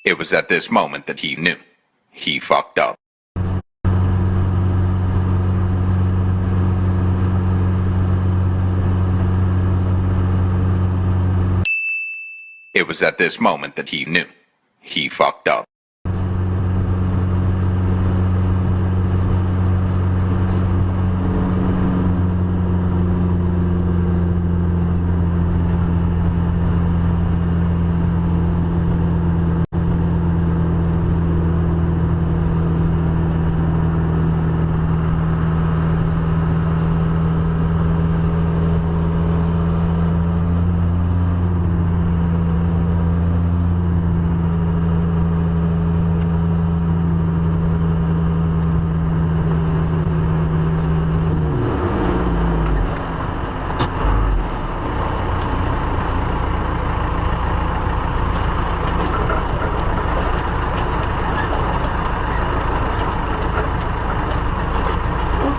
It was at this moment that he knew. He fucked up. It was at this moment that he knew. He fucked up.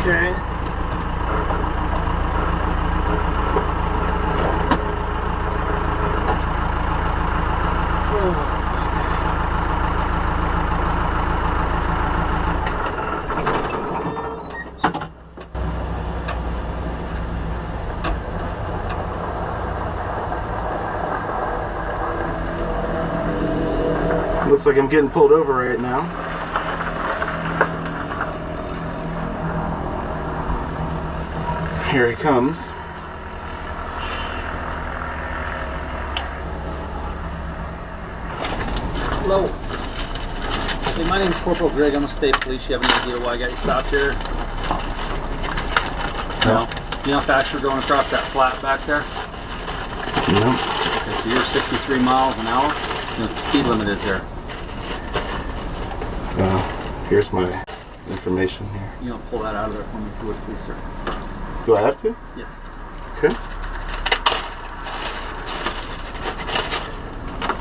Okay. Looks like I'm getting pulled over right now. Here he comes. Hello. Hey, my name's Corporal Greg. I'm a state police. You have any idea why I got you stopped here? No. You know how fast you're going across that flat back there? No. Okay, so you're 63 miles an hour. You know what the speed limit is there? Here's my information here. You don't pull that out of there for me, if you would, please, sir. Do I have to? Yes. Okay.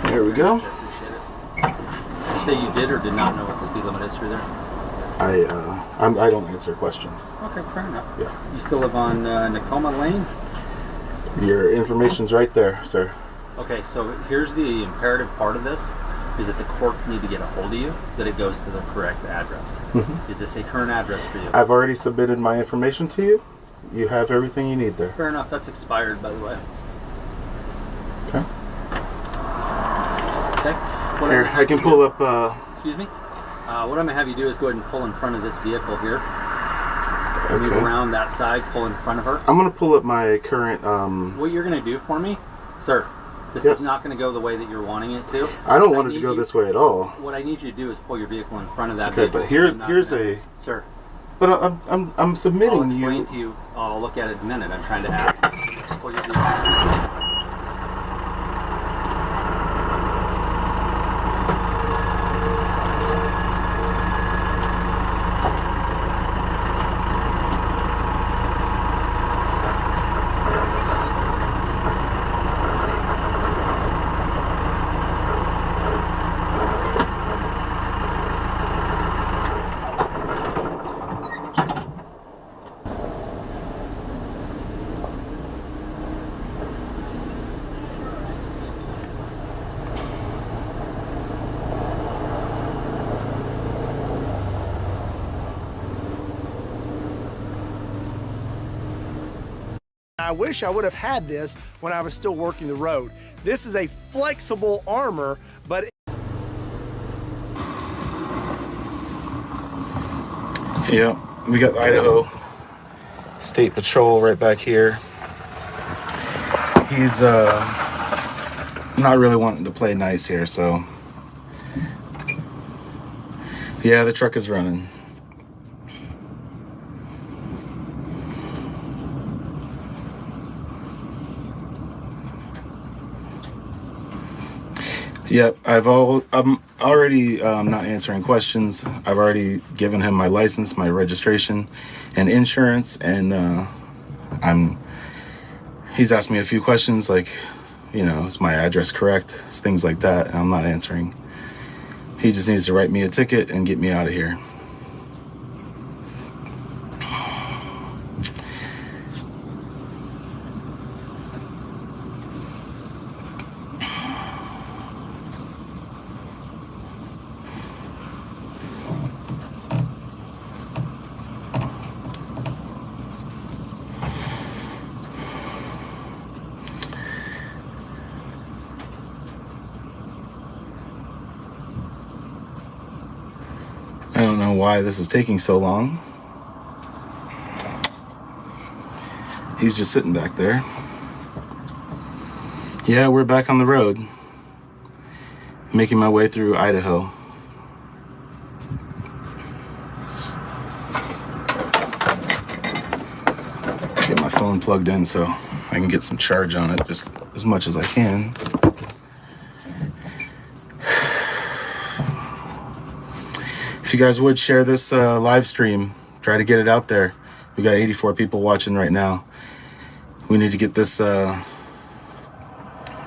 There we go. I appreciate it. Did you say you did or did not know what the speed limit is through there? I don't answer questions. Okay, fair enough. Yeah. You still live on Nakoma Lane? Your information's right there, sir. Okay, so here's the imperative part of this, is that the courts need to get a hold of you, that it goes to the correct address. Is this a current address for you? I've already submitted my information to you. You have everything you need there. Fair enough, that's expired, by the way. Okay. Okay. Here, I can pull up, Excuse me? What I'm going to have you do is go ahead and pull in front of this vehicle here. Move okay. around that side, pull in front of her. I'm going to pull up my current, What you're going to do for me, sir, this Yes. is not going to go the way that you're wanting it to. I don't want it to go this way at all. What I need you to do is pull your vehicle in front of that Okay, vehicle. but here's Sir, But I'm I'll submitting explain to you. I'll look at it in a minute. I'm trying to ask. Pull your vehicle. I wish I would have had this when I was still working the road. This is a flexible armor, but yeah, we got Idaho State Patrol right back here. He's not really wanting to play nice here, so yeah, the truck is running. Yep, I'm already not answering questions. I've already given him my license, my registration, and insurance, and he's asked me a few questions like, you know, is my address correct? Things like that, and I'm not answering. He just needs to write me a ticket and get me out of here. don't know why this is taking so long. He's just sitting back there. Yeah, we're back on the road. Making my way through Idaho. Get my phone plugged in so I can get some charge on it, just as much as I can. If you guys would share this live stream, try to get it out there. We got 84 people watching right now. We need to get this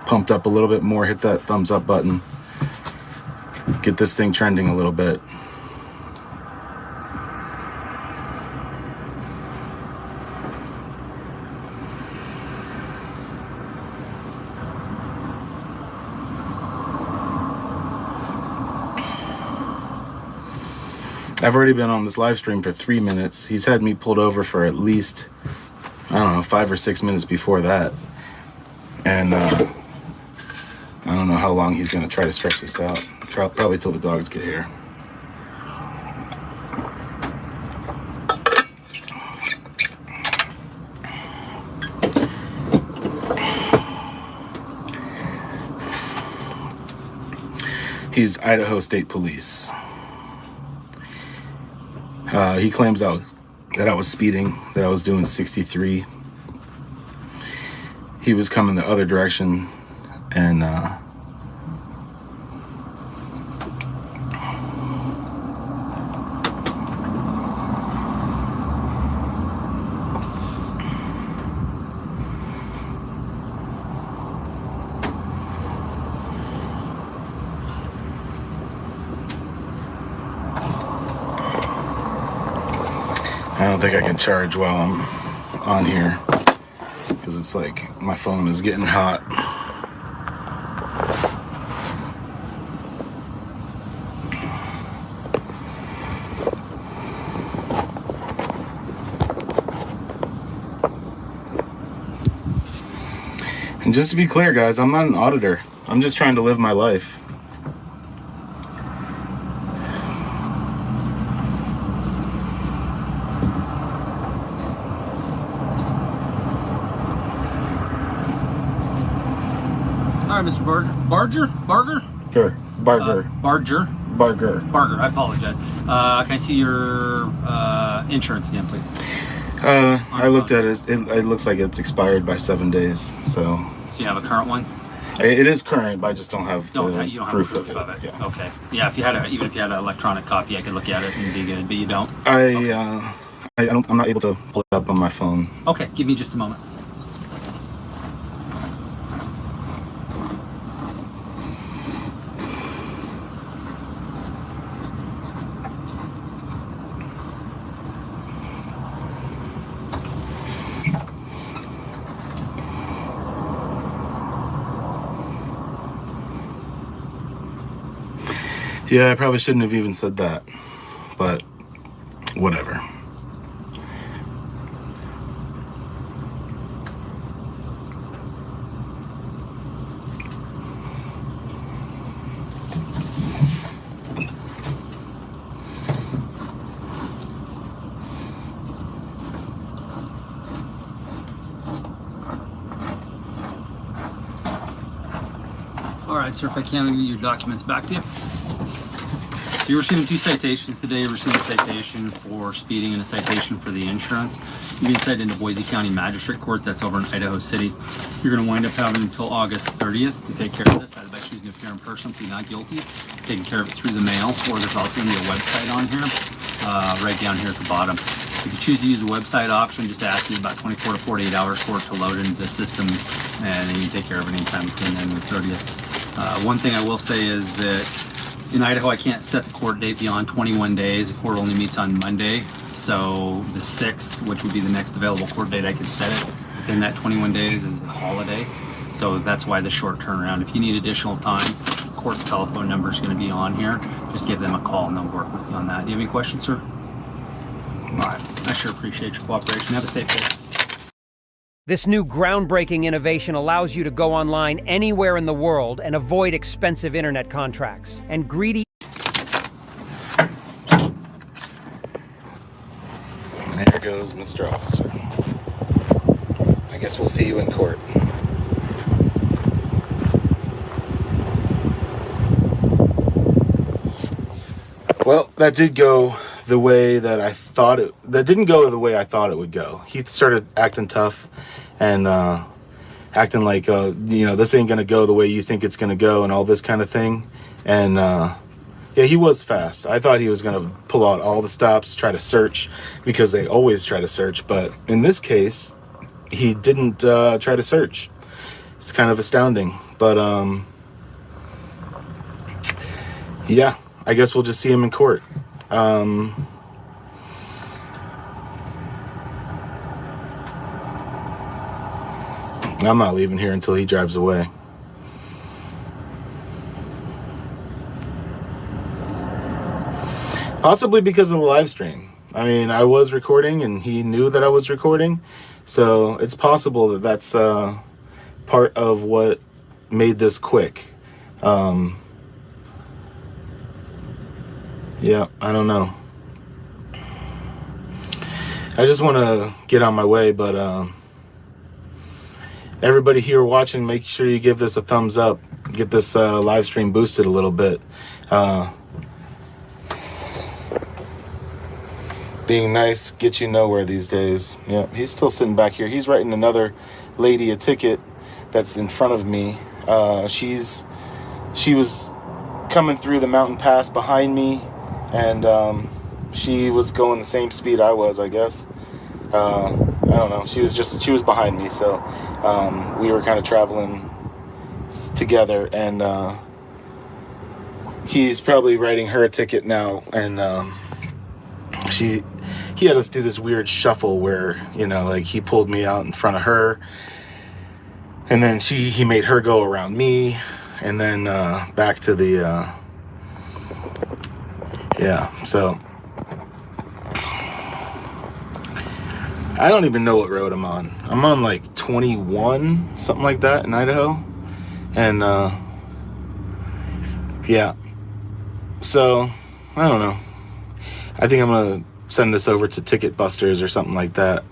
pumped up a little bit more. Hit that thumbs up button. Get this thing trending a little bit. I've already been on this live stream for 3 minutes. He's had me pulled over for at least, I don't know, 5 or 6 minutes before that. And I don't know how long he's gonna try to stretch this out. Probably till the dogs get here. He's Idaho State Police. He claims that I was speeding, that I was doing 63. He was coming the other direction, and I don't think I can charge while I'm on here because it's like my phone is getting hot. And just to be clear, guys, I'm not an auditor. I'm just trying to live my life. All right, Mr. Barger? Sure. Barger. Barger, I apologize. Can I see your insurance again, please? I looked at it. It looks like it's expired by 7 days. So you have a current one? It is current, but I just don't have You don't have proof of it. Yeah. Okay. Yeah, even if you had an electronic copy, I could look at it and be good, but you don't. I'm not able to pull it up on my phone. Okay, give me just a moment. Yeah, I probably shouldn't have even said that, but whatever. All right, sir, if I can, I'll get your documents back to you. So you're receiving 2 citations today. You're receiving a citation for speeding and a citation for the insurance. You're being cited into Boise County Magistrate Court. That's over in Idaho City. You're going to wind up having until August 30th to take care of this, either by choosing to appear in person, plead not guilty, taking care of it through the mail, or there's also going to be a website on here, right down here at the bottom. If you choose to use the website option, just ask you about 24 to 48 hours for it to load into the system, and then you can take care of it anytime between then and the 30th. One thing I will say is that in Idaho, I can't set the court date beyond 21 days. The court only meets on Monday. So the 6th, which would be the next available court date, I could set it within that 21 days is a holiday. So that's why the short turnaround. If you need additional time, the court's telephone number is going to be on here. Just give them a call and they'll work with you on that. Do you have any questions, sir? All right. I sure appreciate your cooperation. Have a safe day. This new groundbreaking innovation allows you to go online anywhere in the world and avoid expensive internet contracts. And greedy... goes, Mr. Officer. I guess we'll see you in court. Well, that did go the way that I thought it. That didn't go the way I thought it would go. He started acting tough and acting like, this ain't gonna go the way you think it's gonna go, and all this kind of thing. And yeah, he was fast. I thought he was gonna pull out all the stops, try to search, because they always try to search. But in this case, he didn't try to search. It's kind of astounding. But yeah. I guess we'll just see him in court. I'm not leaving here until he drives away. Possibly because of the live stream. I mean, I was recording and he knew that I was recording. So it's possible that that's part of what made this quick. Yeah, I don't know. I just want to get on my way, but everybody here watching, make sure you give this a thumbs up. Get this live stream boosted a little bit. Being nice gets you nowhere these days. Yeah, he's still sitting back here. He's writing another lady a ticket that's in front of me. She was coming through the mountain pass behind me. And she was going the same speed I was, I guess. I don't know. She was behind me, so we were kind of traveling together. And he's probably writing her a ticket now. And he had us do this weird shuffle where, like he pulled me out in front of her, and then he made her go around me, and then back to the. Yeah, so I don't even know what road I'm on. I'm on like 21, something like that in Idaho. And yeah. So, I don't know. I think I'm going to send this over to Ticket Busters or something like that.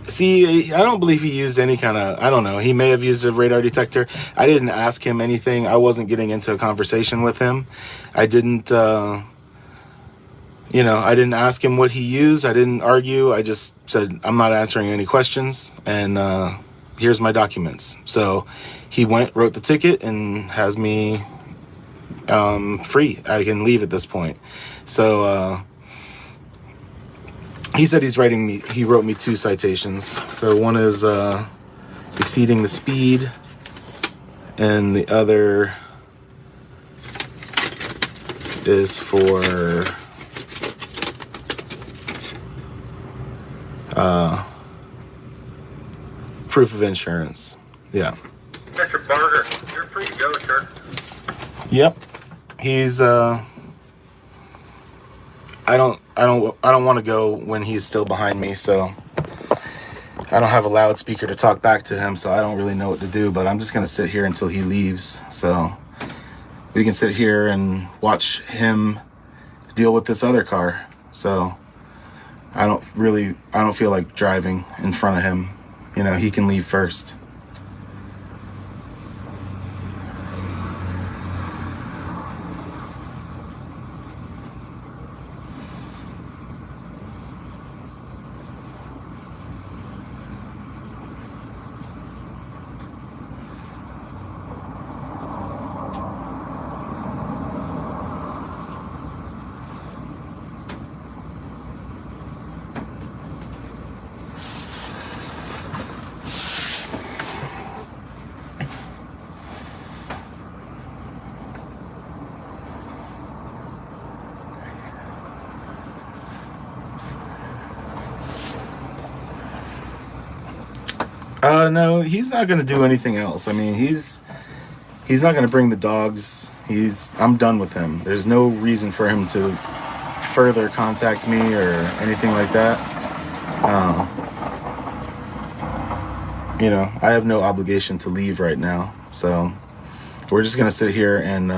See, I don't believe he used any kind of, I don't know, he may have used a radar detector. I didn't ask him anything. I wasn't getting into a conversation with him. I didn't, I didn't ask him what he used. I didn't argue. I just said, I'm not answering any questions, and here's my documents. So he wrote the ticket, and has me free. I can leave at this point. So, he said he wrote me 2 citations. So one is exceeding the speed, and the other is for proof of insurance. Yeah. Mr. Barger, you're free to go, sir. Yep. He's I don't want to go when he's still behind me, so I don't have a loudspeaker to talk back to him, so I don't really know what to do, but I'm just going to sit here until he leaves. So we can sit here and watch him deal with this other car. So I don't feel like driving in front of him. He can leave first. No, he's not going to do anything else. I mean, he's not going to bring the dogs. I'm done with him. There's no reason for him to further contact me or anything like that. I have no obligation to leave right now. So we're just going to sit here and